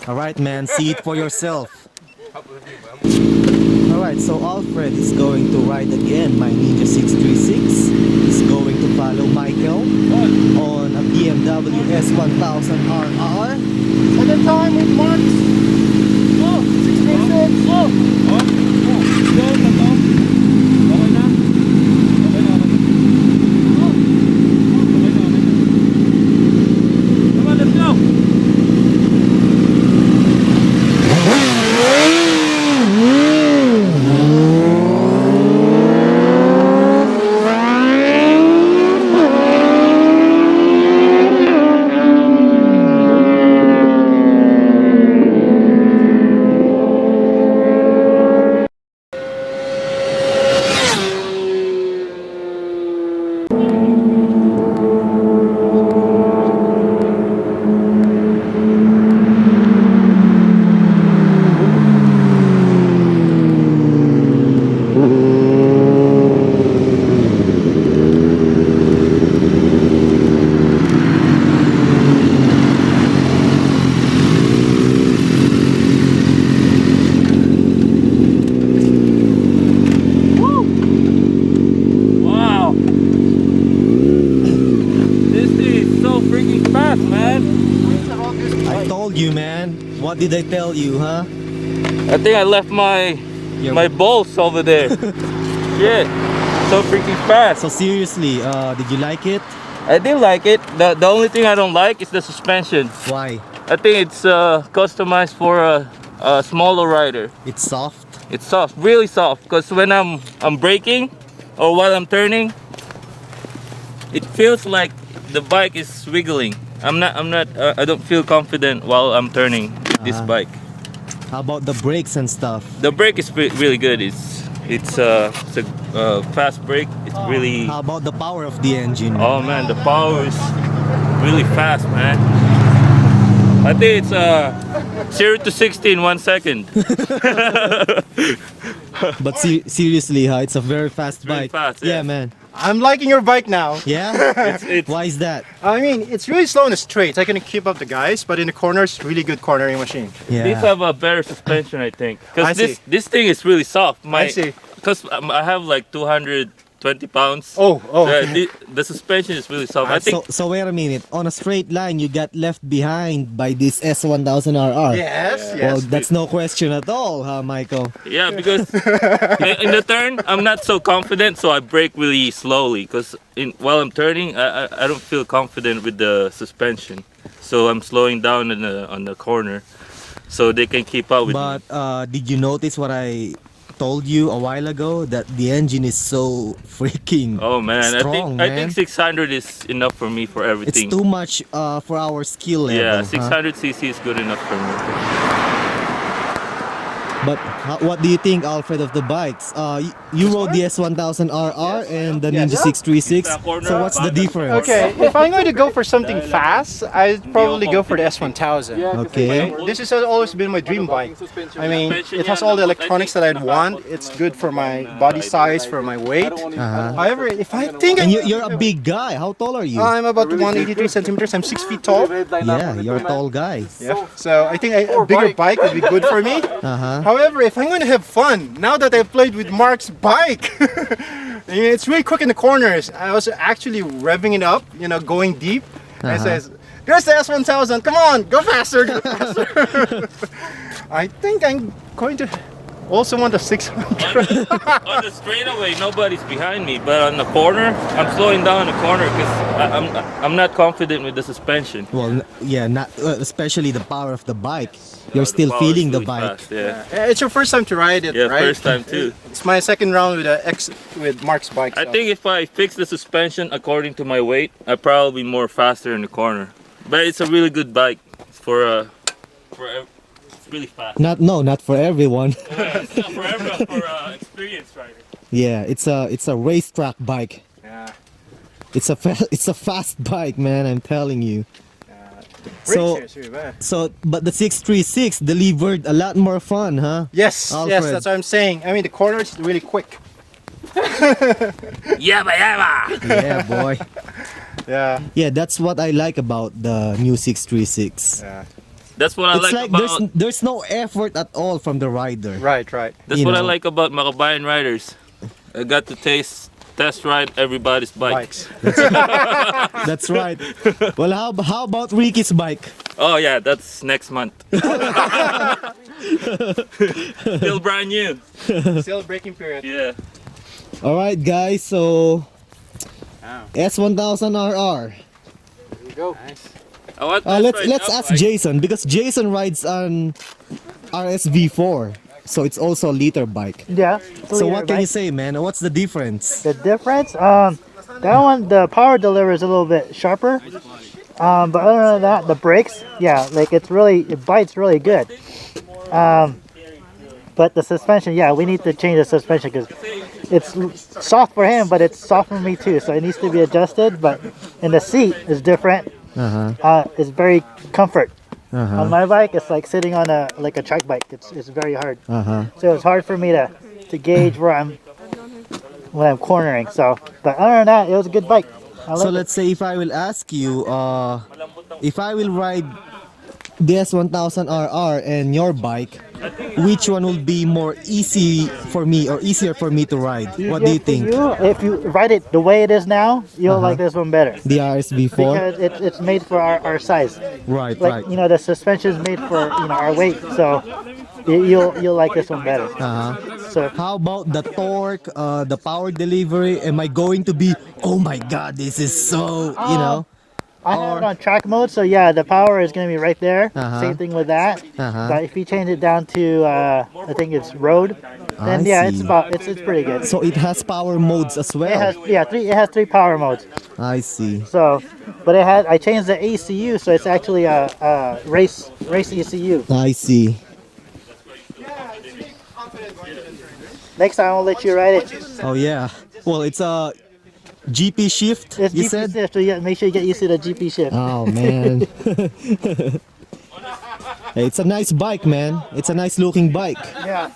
Alright, man, see it for yourself. Alright, so Alfred is going to ride again my Ninja 636. He's going to follow Michael on a BMW S1000RR. Second time with Marks. Oh, 636. Oh. What did I tell you, huh? I think I left my bolts over there. Shit, so freaking fast. So seriously, did you like it? I did like it. The only thing I don't like is the suspension. Why? I think it's customized for a smaller rider. It's soft? It's soft, really soft. Because when I'm braking or while I'm turning, it feels like the bike is wiggling. I don't feel confident while I'm turning this bike. How about the brakes and stuff? The brake is really good. It's a fast brake. It's really. How about the power of the engine? Oh man, the power is really fast, man. I think it's 0 to 60 in 1 second. But seriously, huh? It's a very fast bike. Fast, yeah, man. I'm liking your bike now. Yeah? Why is that? I mean, it's really slow in the straights. I can keep up the guys, but in the corners, really good cornering machine. Yeah. These have a better suspension, I think. I Because this thing is really soft. I see. Because I have like 220 pounds. Oh. The suspension is really soft. I think. So wait a minute. On a straight line, you got left behind by this S1000RR. Yes. Well, that's no question at all, huh, Michael? Yeah, because in the turn, I'm not so confident, so I brake really slowly. Because while I'm turning, I don't feel confident with the suspension, so I'm slowing down on the corner, so they can keep up with me. But did you notice what I told you a while ago, that the engine is so freaking strong, I think 600 is enough for me for everything. It's too much for our skill level. Yeah, 600cc is good enough for me. But what do you think, Alfred, of the bikes? You rode the S1000RR and the Ninja 636. So what's the difference? Okay, if I'm going to go for something fast, I'd probably go for the S1000. Okay. This has always been my dream bike. I mean, it has all the electronics that I'd want. It's good for my body size, for my weight. However, if I think... And you're a big guy. How tall are you? I'm about 183 centimeters. I'm 6 feet tall. Yeah, you're a tall guy. Yeah. So I think a bigger bike would be good for me. However, if I'm going to have fun, now that I've played with Mark's bike, it's really quick in the corners. I was actually revving it up, going deep. I says, "There's the S1000. Come on, go faster, go faster." I think I'm going to also want the 600. On the straightaway, nobody's behind me, but on the corner, I'm slowing down the corner because I'm not confident with the suspension. Well, yeah, not especially the power of the bike. You're still feeling the bike. Fast, yeah. It's your first time to ride it, right? Yeah, first time too. It's my second round with Mark's bike. So. I think if I fix the suspension according to my weight, I'd probably be more faster in the corner. But it's a really good bike. It's it's really fast. Not for everyone. Yeah, it's not for everyone, for experienced rider. Yeah, it's a racetrack bike. Yeah. It's a fast bike, man. I'm telling you. But the 636 delivered a lot more fun, huh? Yes, Alfred. yes, that's what I'm saying. I mean, the corner is really quick. Yabba yabba! Yeah, boy. Yeah. Yeah, that's what I like about the new 636. Yeah. That's what I It's like like about. there's no effort at all from the rider. Right, right. That's you what I know. like about Makabayan riders. I got to test ride everybody's bike. Bikes. That's right. Well, how about Ricky's bike? Oh yeah, that's next month. Still brand new. Still breaking period. Yeah. All right, guys. So Wow. S1000RR. There you go. Nice. Let's ask Jason because Jason rides an RSV4, so it's also a liter bike. Yeah. So what can you say, man? What's the difference? The difference? That one, the power delivery is a little bit sharper. But other than that, the brakes, yeah, like it bites really good. But the suspension, yeah, we need to change the suspension because it's soft for him, but it's soft for me too. So it needs to be adjusted. But and the seat is different. It's very comfort. On my bike, it's like sitting on a track bike. It's very hard. So it's hard for me to gauge when I'm cornering. So, but other than that, it was a good bike. So let's say if I will ask you, if I will ride the S1000RR and your bike, which one will be more easy for me or easier for me to ride? What do you think? If you ride it the way it is now, you'll like this one better. The RSV4? Because it's made for our size. Right, Like, right. you know, the suspension is made for, you know, our weight. So you'll like this one better. So How about the torque, the power delivery? Am I going to be, oh my god, this is so, you know? I have it on track mode, so yeah, the power is going to be right there. Same thing with that. But if you change it down to, I think it's road, then I yeah, see. it's pretty good. So it has power modes as well. It has three power modes. I see. So, but I changed the ECU, so it's actually a race ECU. I see. Next time I'll let you ride it. Oh yeah. Well, it's a GP shift, It's you GP said? shift, so yeah, make sure you get used to the GP shift. Oh man. Hey, it's a nice bike, man. It's a nice looking bike. Yeah.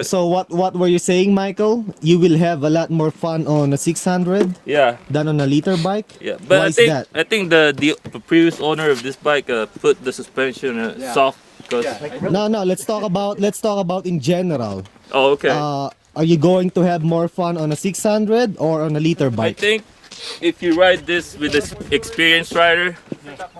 So what were you saying, Michael? You will have a lot more fun on a 600 Yeah. than on a liter bike? Yeah, but Why I is think that? the previous owner of this bike put the suspension soft because. No, let's talk about in general. Oh, okay. Are you going to have more fun on a 600 or on a liter I bike? think if you ride this with an experienced rider,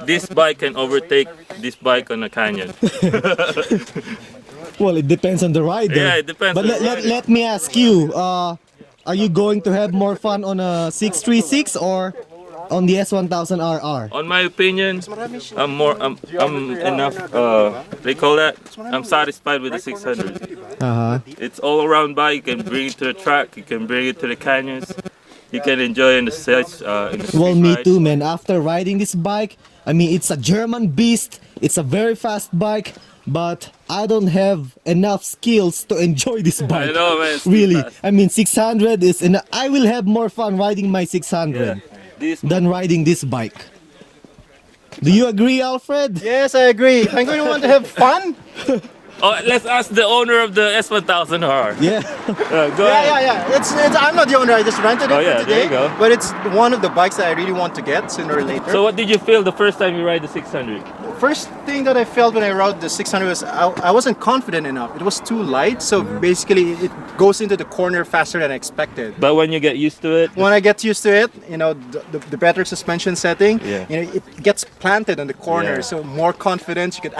this bike can overtake this bike on a canyon. Well, it depends on the rider. Yeah, it depends But on the rider. let me ask you, are you going to have more fun on a 636 or on the S1000RR? On my opinion, I'm enough. They call that. I'm satisfied with the 600. It's all around bike. You can bring it to the track. You can bring it to the canyons. You can enjoy in the sets. Well, me too, man. After riding this bike, I mean, it's a German beast. It's a very fast bike, but I don't have enough skills to enjoy this bike. I know, man. it's Really, fast. I mean, 600 is, and I will have more fun riding my 600 This than riding this bike. Do you agree, Alfred? Yes, I agree. I'm going to want to have fun. Oh, let's ask the owner of the S1000RR. Yeah. Go ahead. Yeah. It's I'm not the owner. I just rented it Oh, yeah, for today. there you go. But it's one of the bikes that I really want to get sooner or later. So what did you feel the first time you ride the 600? First thing that I felt when I rode the 600 was I wasn't confident enough. It was too light, so basically it goes into the corner faster than I expected. But when you get used to it, When I get used to it, you know, the better suspension setting, Yeah. you know, it gets planted on the corner, Yeah. so more confidence. You could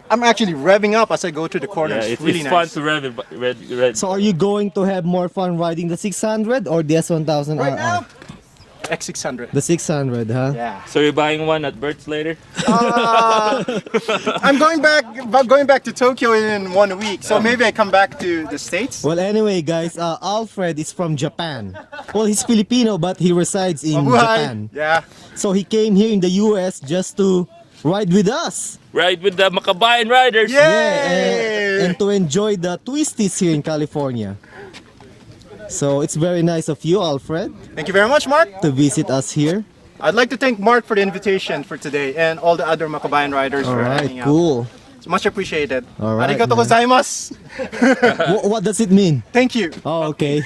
I'm actually revving up as I go through the corners. yeah, it's really fun nice. to rev. So are you going to have more fun riding the 600 or the S1000RR? Right now, X600. The 600, huh? Yeah. So you're buying one at Bert's later? I'm going back to Tokyo in 1 week, so maybe I come back to the States. Well, anyway, guys, Alfred is from Japan. Well, he's Filipino, but he resides in Japan. Yeah. So he came here in the US just to ride with us. Ride with the Makabayan riders. Yay! And to enjoy the twisties here in California. So it's very nice of you, Alfred, Thank you very much, Mark. to visit us here. I'd like to thank Mark for the invitation for today and all the other Makabayan riders All for right, hanging out. cool. It's much appreciated. All right, Arigato man. gozaimasu. What does it mean? Thank you. Oh, okay.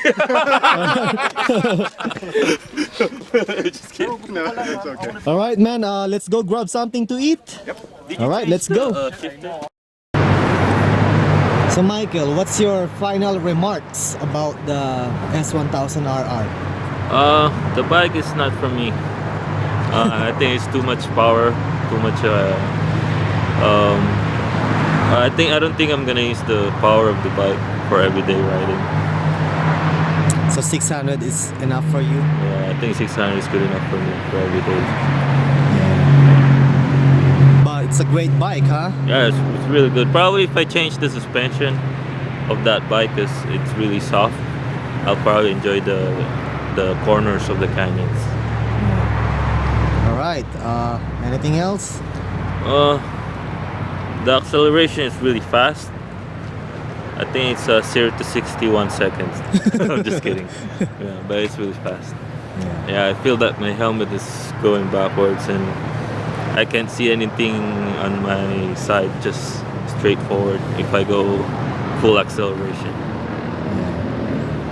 Just kidding. No, it's okay. All right, man. Let's go grab something to eat. Did All you right, change let's go. the, shifter? So, Michael, what's your final remarks about the S1000RR? The bike is not for me. I think it's too much power, too much. I don't think I'm gonna use the power of the bike for everyday riding. So 600 is enough for you? Yeah, I think 600 is good enough for me for everyday. But it's a great bike, huh? Yeah, it's really good. Probably if I change the suspension of that bike, because it's really soft, I'll probably enjoy the corners of the canyons. All right. Anything else? The acceleration is really fast. I think it's 0 to 61 seconds. I'm just kidding. Yeah, but it's really fast. Yeah, I feel that my helmet is going backwards and I can't see anything on my side, just straight forward if I go full acceleration.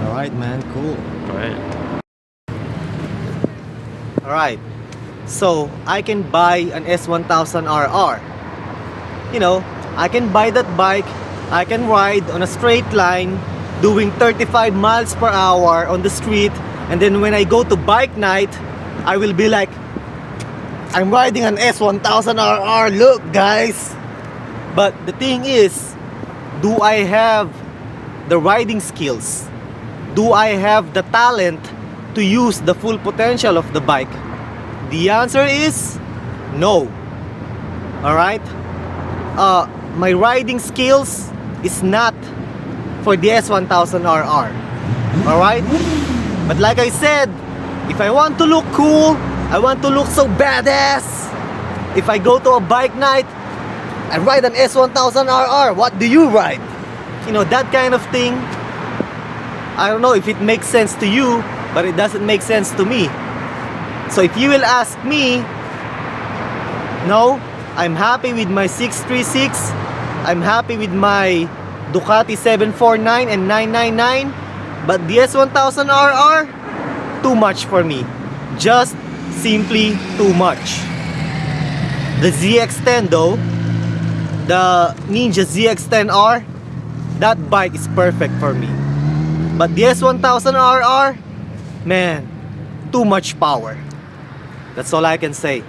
All right, man. Cool. Alright. All right. So I can buy an S1000RR. You know, I can buy that bike. I can ride on a straight line doing 35 miles per hour on the street, and then when I go to bike night, I will be like, I'm riding an S1000RR, look guys. But the thing is, do I have the riding skills? Do I have the talent to use the full potential of the bike? The answer is no. Alright? My riding skills is not for the S1000RR. Alright? But like I said, if I want to look cool, I want to look so badass, if I go to a bike night, I ride an S1000RR. What do you ride? You know, that kind of thing. I don't know if it makes sense to you, but it doesn't make sense to me. So if you will ask me, no, I'm happy with my 636. I'm happy with my Ducati 749 and 999. But the S1000RR, too much for me. Just simply too much. The ZX10 though, the Ninja ZX10R, that bike is perfect for me. But the S1000RR, man, too much power. That's all I can say.